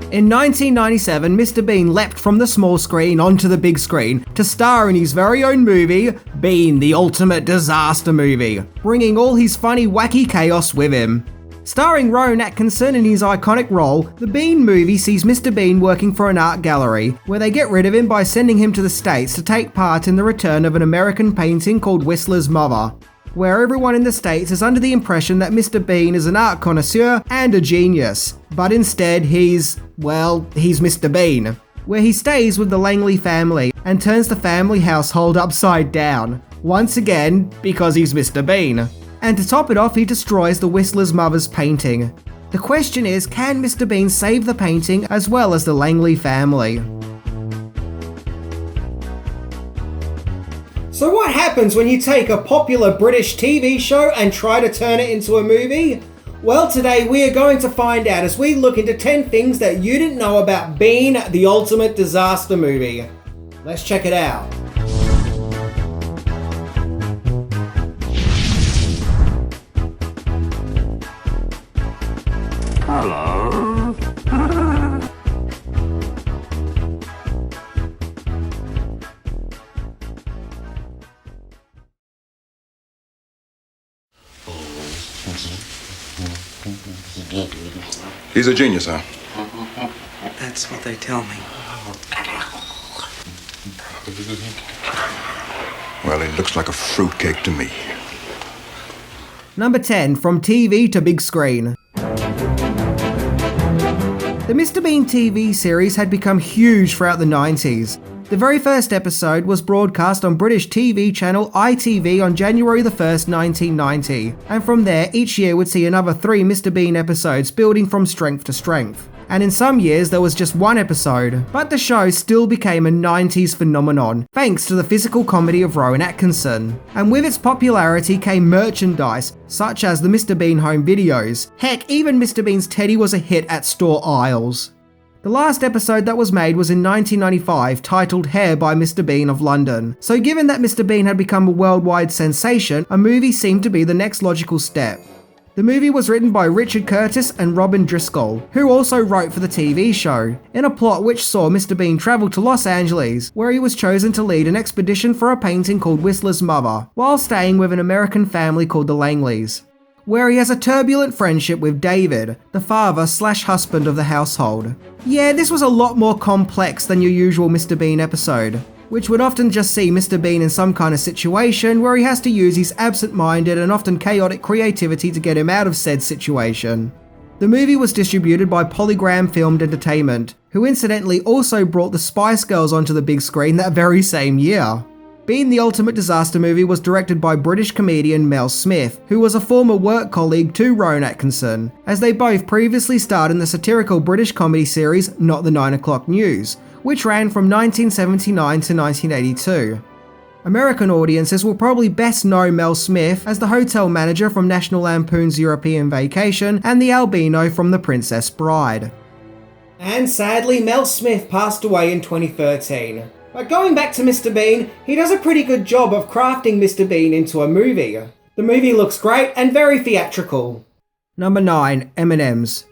In 1997, Mr. Bean leapt from the small screen onto the big screen to star in his very own movie, Bean, the Ultimate Disaster Movie, bringing all his funny, wacky chaos with him. Starring Rowan Atkinson in his iconic role, the Bean movie sees Mr. Bean working for an art gallery, where they get rid of him by sending him to the States to take part in the return of an American painting called Whistler's Mother, where everyone in the States is under the impression that Mr. Bean is an art connoisseur and a genius, but instead he's Mr. Bean, where he stays with the Langley family and turns the family household upside down, once again because he's Mr. Bean. And to top it off, he destroys the Whistler's mother's painting. The question is, can Mr. Bean save the painting as well as the Langley family? So what happens when you take a popular British TV show and try to turn it into a movie? Well, today we are going to find out as we look into 10 things that you didn't know about Bean, the Ultimate Disaster Movie. Let's check it out. Hello. He's a genius, huh? That's what they tell me. Well, he looks like a fruitcake to me. Number 10, from TV to big screen. The Mr. Bean TV series had become huge throughout the 90s. The very first episode was broadcast on British TV channel ITV on January the 1st, 1990, and from there each year would see another 3 Mr. Bean episodes building from strength to strength. And in some years there was just one episode, but the show still became a 90s phenomenon thanks to the physical comedy of Rowan Atkinson. And with its popularity came merchandise, such as the Mr. Bean home videos. Heck, even Mr. Bean's teddy was a hit at store aisles. The last episode that was made was in 1995, titled Hair by Mr. Bean of London. So given that Mr. Bean had become a worldwide sensation, a movie seemed to be the next logical step. The movie was written by Richard Curtis and Robin Driscoll, who also wrote for the TV show, in a plot which saw Mr. Bean travel to Los Angeles, where he was chosen to lead an expedition for a painting called Whistler's Mother, while staying with an American family called the Langleys, where he has a turbulent friendship with David, the father/husband of the household. Yeah, this was a lot more complex than your usual Mr. Bean episode, which would often just see Mr. Bean in some kind of situation where he has to use his absent-minded and often chaotic creativity to get him out of said situation. The movie was distributed by Polygram Filmed Entertainment, who incidentally also brought the Spice Girls onto the big screen that very same year. Bean, the Ultimate Disaster Movie was directed by British comedian Mel Smith, who was a former work colleague to Rowan Atkinson, as they both previously starred in the satirical British comedy series Not the 9 O'Clock News, which ran from 1979 to 1982. American audiences will probably best know Mel Smith as the hotel manager from National Lampoon's European Vacation and the albino from The Princess Bride. And sadly, Mel Smith passed away in 2013. But going back to Mr. Bean, he does a pretty good job of crafting Mr. Bean into a movie. The movie looks great and very theatrical. Number 9, M&Ms.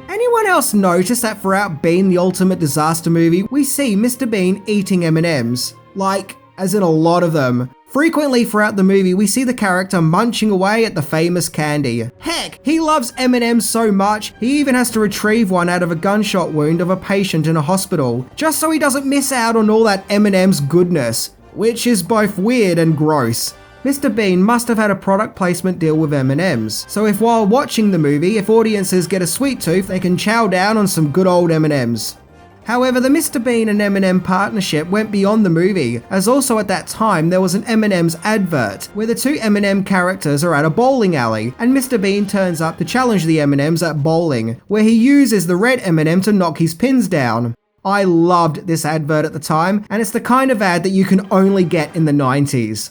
Anyone else notice that throughout Bean, the Ultimate Disaster Movie, we see Mr. Bean eating M&Ms? Like, as in a lot of them. Frequently throughout the movie, we see the character munching away at the famous candy. Heck, he loves M&Ms so much, he even has to retrieve one out of a gunshot wound of a patient in a hospital, just so he doesn't miss out on all that M&Ms goodness, which is both weird and gross. Mr. Bean must have had a product placement deal with M&Ms, so if while watching the movie, if audiences get a sweet tooth, they can chow down on some good old M&Ms. However, the Mr. Bean and M&M partnership went beyond the movie, as also at that time there was an M&M's advert, where the two M&M characters are at a bowling alley, and Mr. Bean turns up to challenge the M&Ms at bowling, where he uses the red M&M to knock his pins down. I loved this advert at the time, and it's the kind of ad that you can only get in the 90s.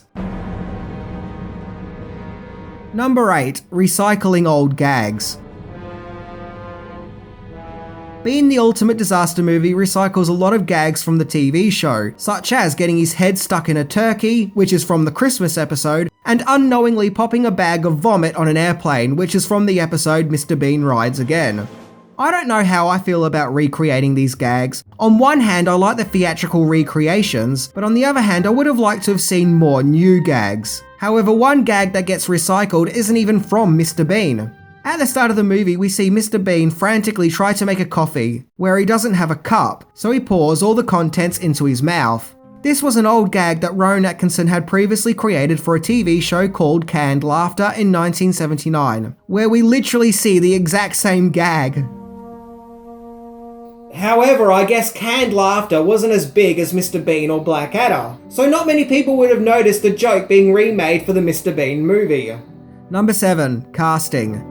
Number 8, recycling old gags. Bean, the Ultimate Disaster Movie recycles a lot of gags from the TV show, such as getting his head stuck in a turkey, which is from the Christmas episode, and unknowingly popping a bag of vomit on an airplane, which is from the episode Mr. Bean Rides Again. I don't know how I feel about recreating these gags. On one hand, I like the theatrical recreations, but on the other hand, I would have liked to have seen more new gags. However, one gag that gets recycled isn't even from Mr. Bean. At the start of the movie, we see Mr. Bean frantically try to make a coffee, where he doesn't have a cup, so he pours all the contents into his mouth. This was an old gag that Rowan Atkinson had previously created for a TV show called Canned Laughter in 1979, where we literally see the exact same gag. However, I guess Canned Laughter wasn't as big as Mr. Bean or Blackadder, so not many people would have noticed the joke being remade for the Mr. Bean movie. Number 7. Casting.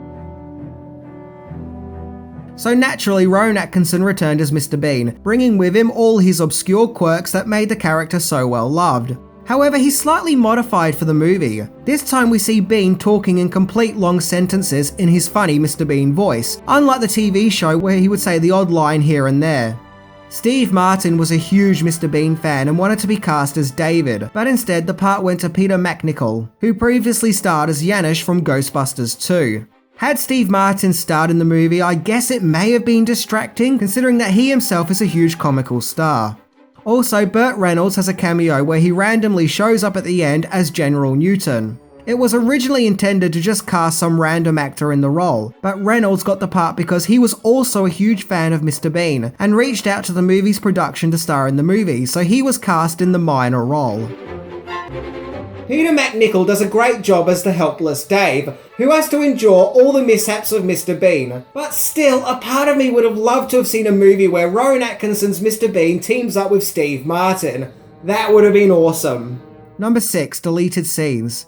So naturally, Rowan Atkinson returned as Mr. Bean, bringing with him all his obscure quirks that made the character so well loved. However, he's slightly modified for the movie. This time we see Bean talking in complete long sentences in his funny Mr. Bean voice, unlike the TV show where he would say the odd line here and there. Steve Martin was a huge Mr. Bean fan and wanted to be cast as David, but instead the part went to Peter MacNicol, who previously starred as Janish from Ghostbusters 2. Had Steve Martin starred in the movie, I guess it may have been distracting, considering that he himself is a huge comical star. Also, Burt Reynolds has a cameo where he randomly shows up at the end as General Newton. It was originally intended to just cast some random actor in the role, but Reynolds got the part because he was also a huge fan of Mr. Bean and reached out to the movie's production to star in the movie, so he was cast in the minor role. Peter MacNicol does a great job as the helpless Dave, who has to endure all the mishaps of Mr. Bean. But still, a part of me would have loved to have seen a movie where Rowan Atkinson's Mr. Bean teams up with Steve Martin. That would have been awesome. Number 6. Deleted scenes.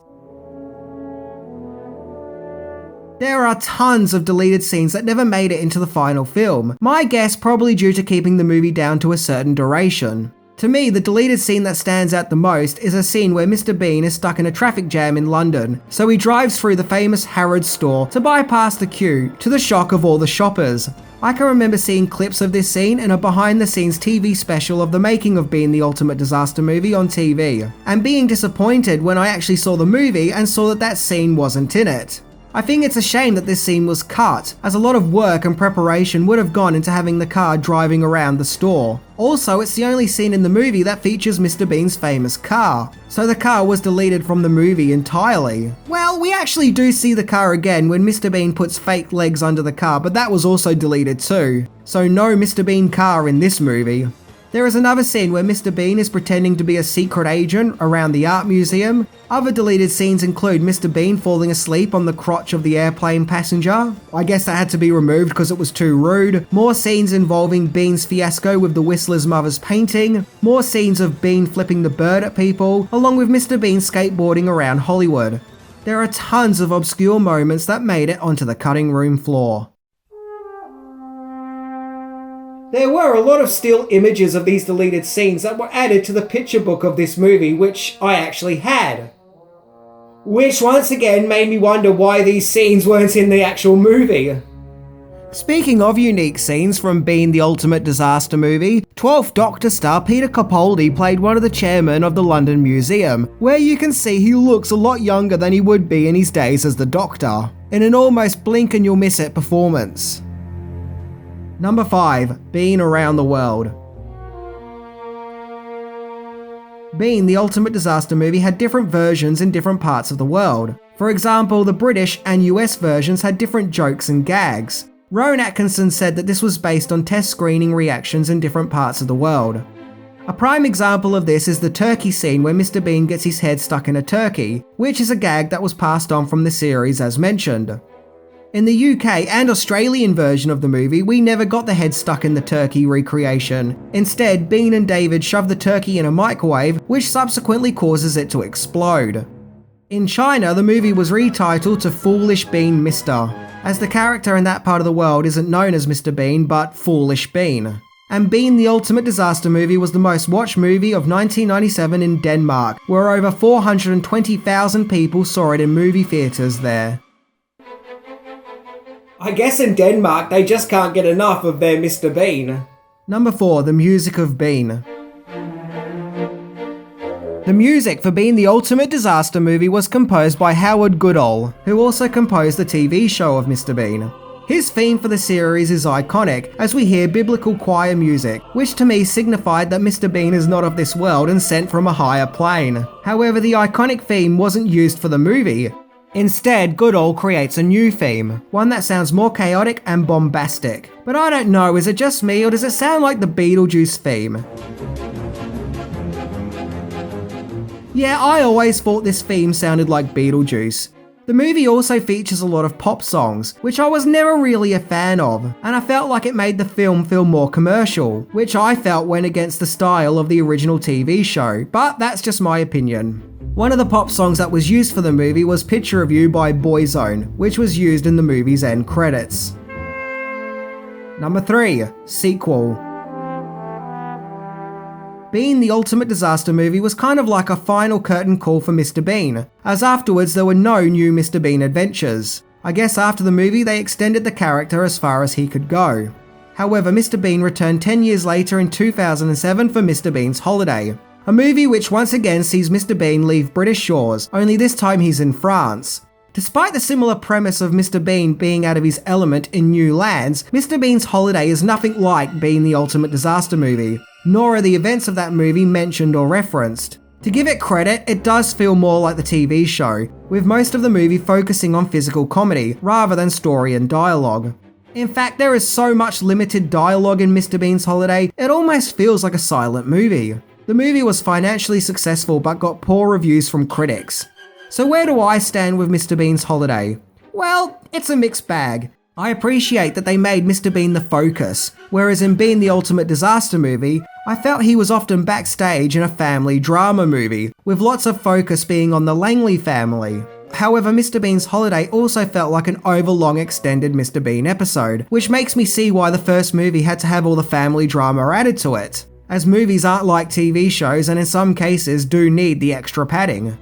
There are tons of deleted scenes that never made it into the final film. My guess probably due to keeping the movie down to a certain duration. To me, the deleted scene that stands out the most is a scene where Mr. Bean is stuck in a traffic jam in London, so he drives through the famous Harrods store to bypass the queue, to the shock of all the shoppers. I can remember seeing clips of this scene in a behind-the-scenes TV special of the making of Bean the Ultimate Disaster Movie on TV, and being disappointed when I actually saw the movie and saw that that scene wasn't in it. I think it's a shame that this scene was cut, as a lot of work and preparation would have gone into having the car driving around the store. Also, it's the only scene in the movie that features Mr. Bean's famous car, so the car was deleted from the movie entirely. Well, we actually do see the car again when Mr. Bean puts fake legs under the car, but that was also deleted too. So no Mr. Bean car in this movie. There is another scene where Mr. Bean is pretending to be a secret agent around the art museum. Other deleted scenes include Mr. Bean falling asleep on the crotch of the airplane passenger. I guess that had to be removed because it was too rude. More scenes involving Bean's fiasco with the Whistler's mother's painting. More scenes of Bean flipping the bird at people, along with Mr. Bean skateboarding around Hollywood. There are tons of obscure moments that made it onto the cutting room floor. There were a lot of still images of these deleted scenes that were added to the picture book of this movie, which I actually had. Which once again made me wonder why these scenes weren't in the actual movie. Speaking of unique scenes from Bean the Ultimate Disaster Movie, 12th Doctor star Peter Capaldi played one of the chairmen of the London Museum, where you can see he looks a lot younger than he would be in his days as the Doctor, in an almost blink and you'll miss it performance. Number 5. Bean Around the World. Bean the Ultimate Disaster Movie had different versions in different parts of the world. For example, the British and US versions had different jokes and gags. Rowan Atkinson said that this was based on test screening reactions in different parts of the world. A prime example of this is the turkey scene where Mr. Bean gets his head stuck in a turkey, which is a gag that was passed on from the series as mentioned. In the UK and Australian version of the movie, we never got the head stuck in the turkey recreation. Instead, Bean and David shove the turkey in a microwave, which subsequently causes it to explode. In China, the movie was retitled to Foolish Bean Mr., as the character in that part of the world isn't known as Mr. Bean, but Foolish Bean. And Bean the Ultimate Disaster Movie was the most watched movie of 1997 in Denmark, where over 420,000 people saw it in movie theatres there. I guess in Denmark they just can't get enough of their Mr. Bean. Number 4. The Music of Bean. The music for Bean the Ultimate Disaster Movie was composed by Howard Goodall, who also composed the TV show of Mr. Bean. His theme for the series is iconic, as we hear biblical choir music, which to me signified that Mr. Bean is not of this world and sent from a higher plane. However, the iconic theme wasn't used for the movie. Instead, Goodall creates a new theme, one that sounds more chaotic and bombastic. But I don't know, is it just me or does it sound like the Beetlejuice theme? Yeah, I always thought this theme sounded like Beetlejuice. The movie also features a lot of pop songs, which I was never really a fan of, and I felt like it made the film feel more commercial, which I felt went against the style of the original TV show, but that's just my opinion. One of the pop songs that was used for the movie was Picture of You by Boyzone, which was used in the movie's end credits. Number 3. Sequel. Bean the Ultimate Disaster Movie was kind of like a final curtain call for Mr. Bean, as afterwards there were no new Mr. Bean adventures. I guess after the movie they extended the character as far as he could go. However, Mr. Bean returned 10 years later in 2007 for Mr. Bean's Holiday, a movie which once again sees Mr. Bean leave British shores, only this time he's in France. Despite the similar premise of Mr. Bean being out of his element in new lands, Mr. Bean's Holiday is nothing like Bean the Ultimate Disaster Movie, nor are the events of that movie mentioned or referenced. To give it credit, it does feel more like the TV show, with most of the movie focusing on physical comedy rather than story and dialogue. In fact, there is so much limited dialogue in Mr. Bean's Holiday, it almost feels like a silent movie. The movie was financially successful but got poor reviews from critics. So where do I stand with Mr. Bean's Holiday? Well, it's a mixed bag. I appreciate that they made Mr. Bean the focus, whereas in Bean the Ultimate Disaster Movie, I felt he was often backstage in a family drama movie, with lots of focus being on the Langley family. However, Mr. Bean's Holiday also felt like an overlong extended Mr. Bean episode, which makes me see why the first movie had to have all the family drama added to it, as movies aren't like TV shows and in some cases do need the extra padding.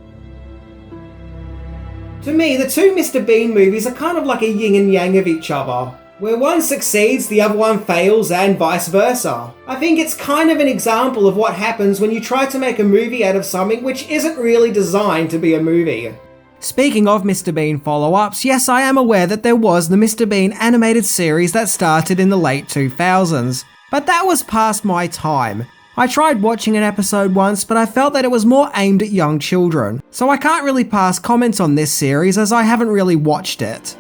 To me, the two Mr. Bean movies are kind of like a yin and yang of each other, where one succeeds, the other one fails, and vice versa. I think it's kind of an example of what happens when you try to make a movie out of something which isn't really designed to be a movie. Speaking of Mr. Bean follow-ups, yes, I am aware that there was the Mr. Bean animated series that started in the late 2000s, but that was past my time. I tried watching an episode once, but I felt that it was more aimed at young children, so I can't really pass comments on this series as I haven't really watched it.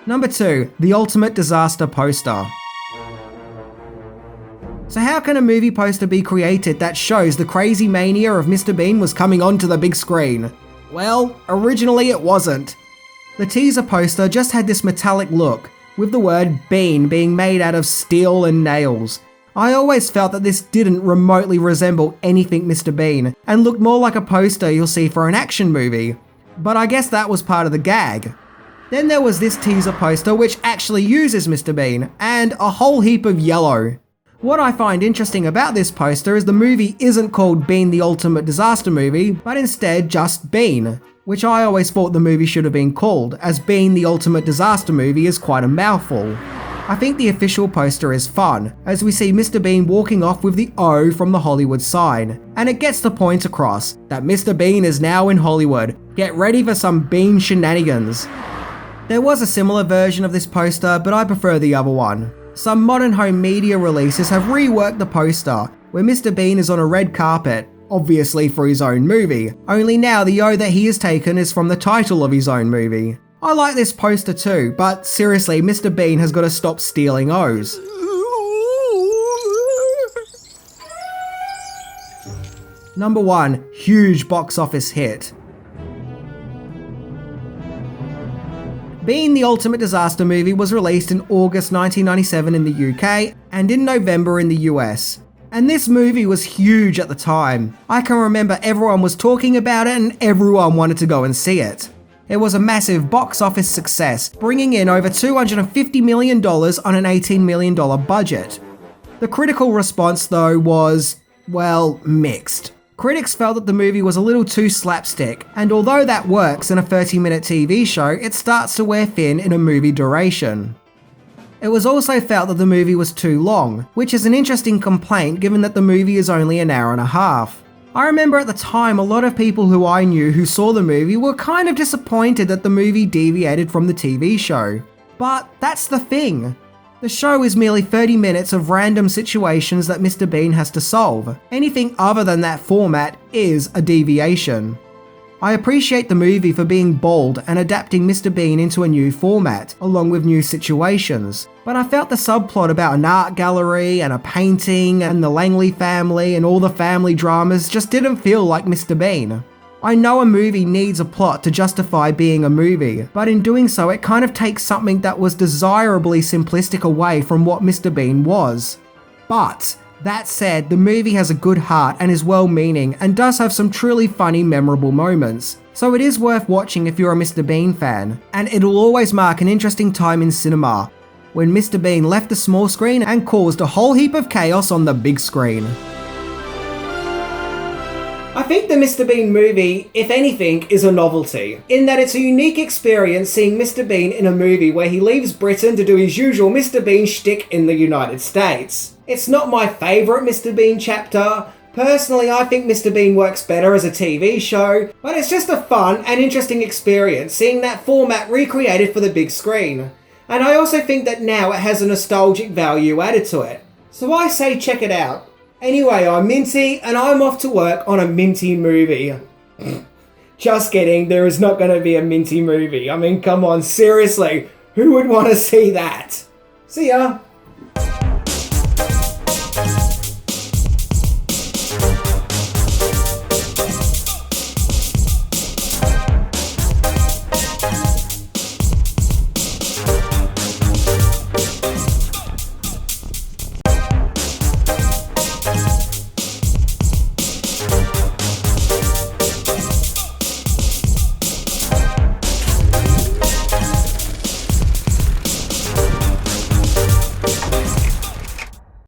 Number 2. The Ultimate Disaster Poster. So how can a movie poster be created that shows the crazy mania of Mr. Bean was coming onto the big screen? Well, originally it wasn't. The teaser poster just had this metallic look, with the word Bean being made out of steel and nails. I always felt that this didn't remotely resemble anything Mr. Bean, and looked more like a poster you'll see for an action movie. But I guess that was part of the gag. Then there was this teaser poster which actually uses Mr. Bean, and a whole heap of yellow. What I find interesting about this poster is the movie isn't called Bean the Ultimate Disaster Movie, but instead just Bean, which I always thought the movie should have been called, as Bean the Ultimate Disaster Movie is quite a mouthful. I think the official poster is fun, as we see Mr. Bean walking off with the O from the Hollywood sign, and it gets the point across that Mr. Bean is now in Hollywood. Get ready for some Bean shenanigans. There was a similar version of this poster, but I prefer the other one. Some modern home media releases have reworked the poster, where Mr. Bean is on a red carpet, obviously for his own movie, only now the O that he has taken is from the title of his own movie. I like this poster too, but seriously, Mr. Bean has got to stop stealing O's. Number 1. Huge box office hit. Bean the Ultimate Disaster Movie was released in August 1997 in the UK and in November in the US. And this movie was huge at the time. I can remember everyone was talking about it and everyone wanted to go and see it. It was a massive box office success, bringing in over $250 million on an $18 million budget. The critical response though was, well, mixed. Critics felt that the movie was a little too slapstick, and although that works in a 30-minute TV show, it starts to wear thin in a movie duration. It was also felt that the movie was too long, which is an interesting complaint given that the movie is only an hour and a half. I remember at the time a lot of people who I knew who saw the movie were kind of disappointed that the movie deviated from the TV show. But that's the thing. The show is merely 30 minutes of random situations that Mr. Bean has to solve. Anything other than that format is a deviation. I appreciate the movie for being bold and adapting Mr. Bean into a new format, along with new situations, but I felt the subplot about an art gallery and a painting and the Langley family and all the family dramas just didn't feel like Mr. Bean. I know a movie needs a plot to justify being a movie, but in doing so it kind of takes something that was desirably simplistic away from what Mr. Bean was. But that said, the movie has a good heart and is well-meaning and does have some truly funny, memorable moments. So it is worth watching if you're a Mr. Bean fan, and it'll always mark an interesting time in cinema, when Mr. Bean left the small screen and caused a whole heap of chaos on the big screen. I think the Mr. Bean movie, if anything, is a novelty, in that it's a unique experience seeing Mr. Bean in a movie where he leaves Britain to do his usual Mr. Bean shtick in the United States. It's not my favourite Mr. Bean chapter. Personally, I think Mr. Bean works better as a TV show, but it's just a fun and interesting experience seeing that format recreated for the big screen. And I also think that now it has a nostalgic value added to it. So I say check it out. Anyway, I'm Minty, and I'm off to work on a Minty movie. Just kidding, there is not going to be a Minty movie. I mean, come on, seriously, who would want to see that? See ya!